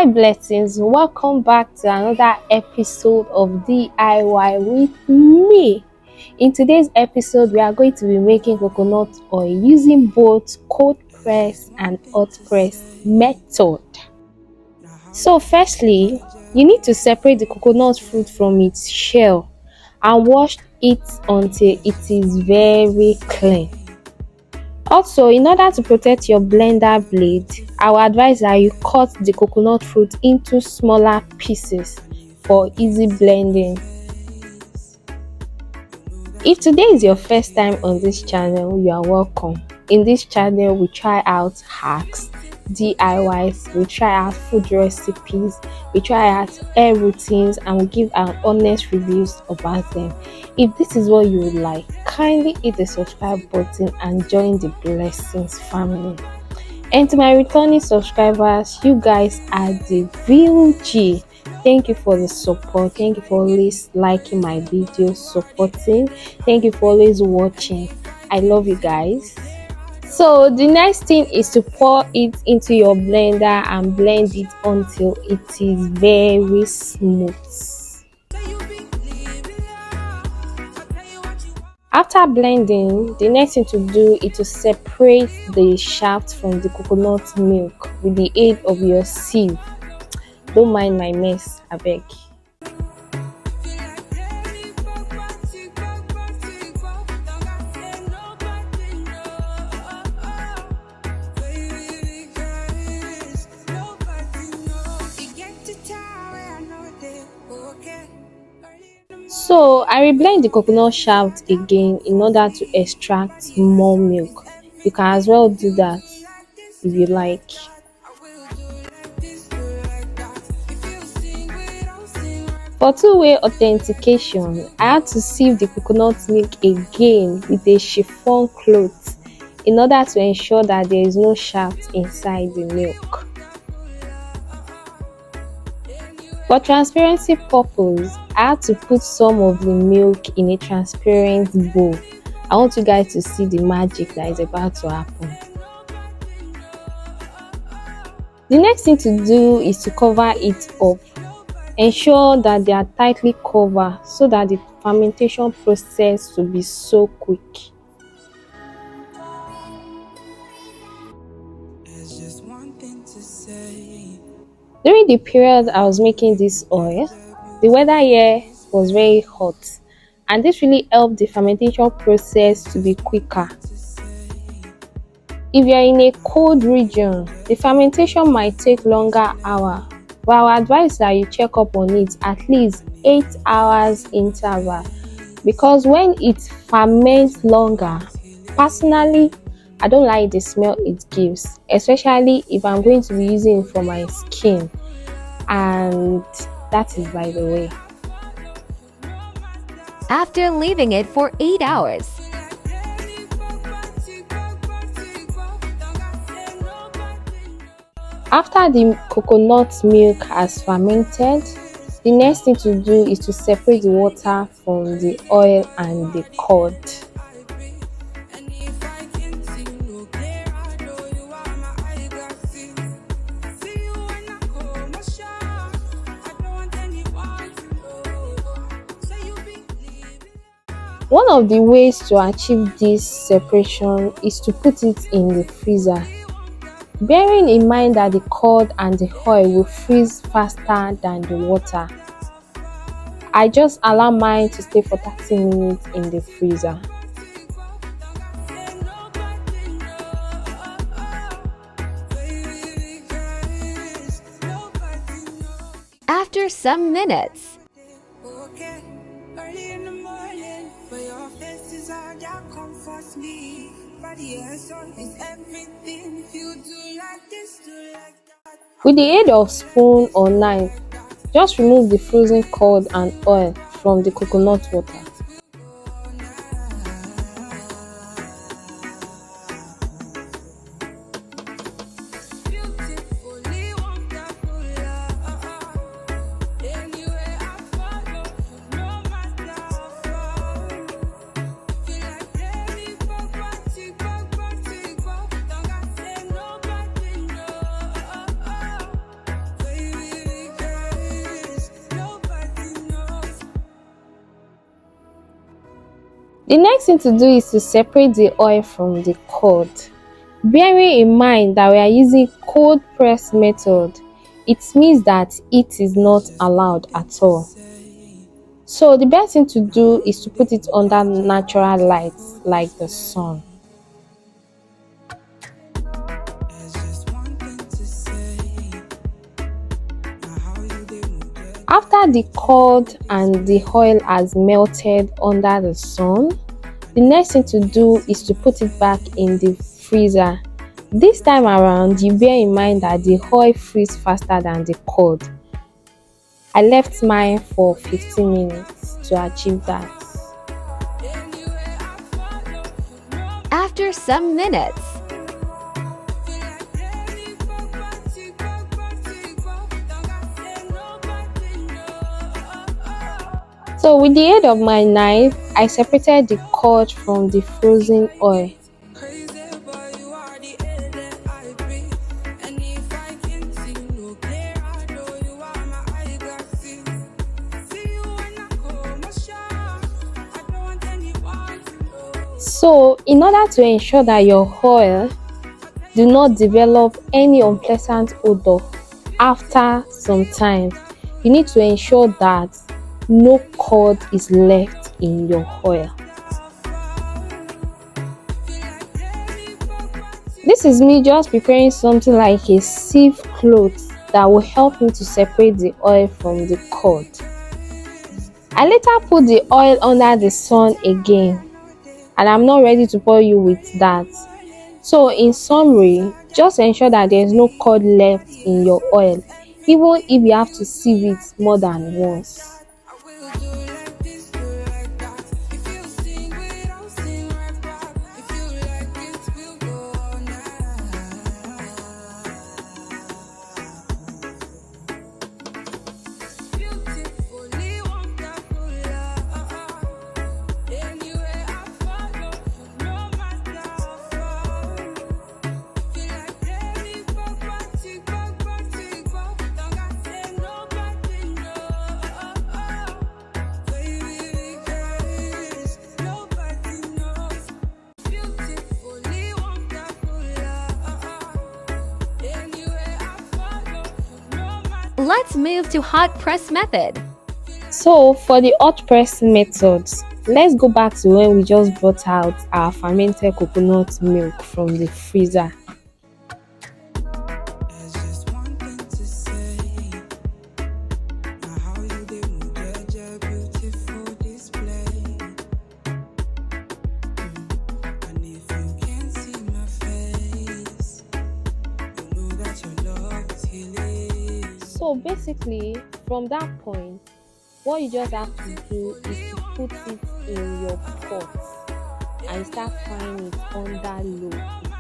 Hi blessings, welcome back to another episode of DIY with me. In today's episode, we are going to be making coconut oil using both cold press and hot press method. So firstly, you need to separate the coconut fruit from its shell and wash it until it is very clean. Also, in order to protect your blender blade, I would advise that you cut the coconut fruit into smaller pieces for easy blending. If today is your first time on this channel, you are welcome. In this channel, we try out hacks, DIYs, we try out food recipes, we try out hair routines, and we give our honest reviews about them. If this is what you would like, kindly hit the subscribe button and join the blessings family. And to my returning subscribers, you guys are the real G. Thank you for the support. Thank you for always liking my videos, supporting. Thank you for always watching. I love you guys. So the next thing is to pour it into your blender and blend it until it is very smooth. After blending, the next thing to do is to separate the shaft from the coconut milk with the aid of your sieve. Don't mind my mess, I beg. So I will blend the coconut shaft again in order to extract more milk. You can as well do that if you like. For two-way authentication, I had to sieve the coconut milk again with a chiffon cloth in order to ensure that there is no shaft inside the milk. For transparency purpose, I had to put some of the milk in a transparent bowl. I want you guys to see the magic that is about to happen. The next thing to do is to cover it up. Ensure that they are tightly covered so that the fermentation process will be so quick. During the period I was making this oil, the weather here was very hot, and this really helped the fermentation process to be quicker. If you are in a cold region, the fermentation might take longer hours, but I would advise that you check up on it at least 8 hours interval, because when it ferments longer, personally, I don't like the smell it gives, especially if I'm going to be using it for my skin, and that is by the way. After leaving it for 8 hours. After the coconut milk has fermented, the next thing to do is to separate the water from the oil and the curd. One of the ways to achieve this separation is to put it in the freezer, bearing in mind that the curd and the oil will freeze faster than the water. I just allow mine to stay for 30 minutes in the freezer. After some minutes. With the aid of spoon or knife, just remove the frozen curd and oil from the coconut water. The next thing to do is to separate the oil from the cord. Bearing in mind that we are using cold press method, it means that it is not allowed at all. So the best thing to do is to put it under natural light like the sun. After the cord and the oil has melted under the sun, the next thing to do is to put it back in the freezer. This time around, you bear in mind that the oil freezes faster than the cord. I left mine for 15 minutes to achieve that. After some minutes, So with the aid of my knife, I separated the cord from the frozen oil. So in order to ensure that your oil do not develop any unpleasant odor after some time, you need to ensure that no cord is left in your oil. This is me just preparing something like a sieve cloth that will help me to separate the oil from the cord. I later put the oil under the sun again, and I'm not ready to bore you with that. So in summary, just ensure that there is no cord left in your oil, even if you have to sieve it more than once. let's move to hot press method. So for the hot press method, let's go back to when we just brought out our fermented coconut milk from the freezer. So basically, from that point, what you just have to do is to put it in your pot and start frying it under low heat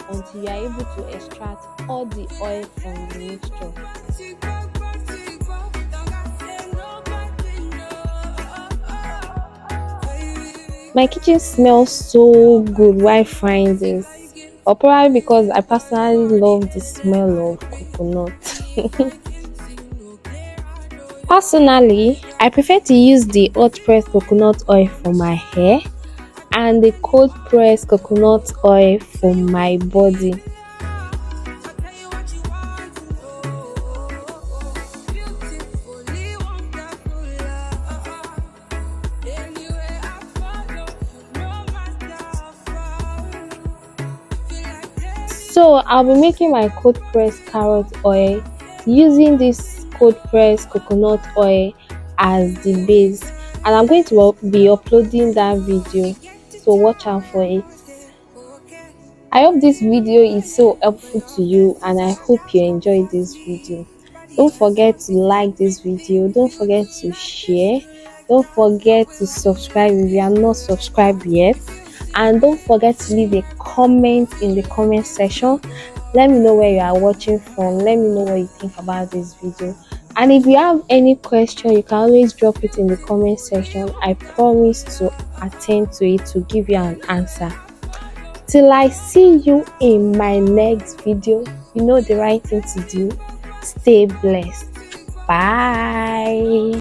until you are able to extract all the oil from the mixture. My kitchen smells so good while frying this, or probably because I personally love the smell of coconut. Personally, I prefer to use the hot pressed coconut oil for my hair and the cold pressed coconut oil for my body. So I'll be making my cold pressed carrot oil using this cold pressed coconut oil as the base, and I'm going to be uploading that video, so watch out for it. I hope this video is so helpful to you, and I hope you enjoyed this video. Don't forget to like this video, don't forget to share, don't forget to subscribe if you are not subscribed yet, and don't forget to leave a comment in the comment section. Let me know where you are watching from. Let me know what you think about this video. And if you have any question, you can always drop it in the comment section. I promise to attend to it to give you an answer. Till I see you in my next video, you know the right thing to do. Stay blessed. Bye.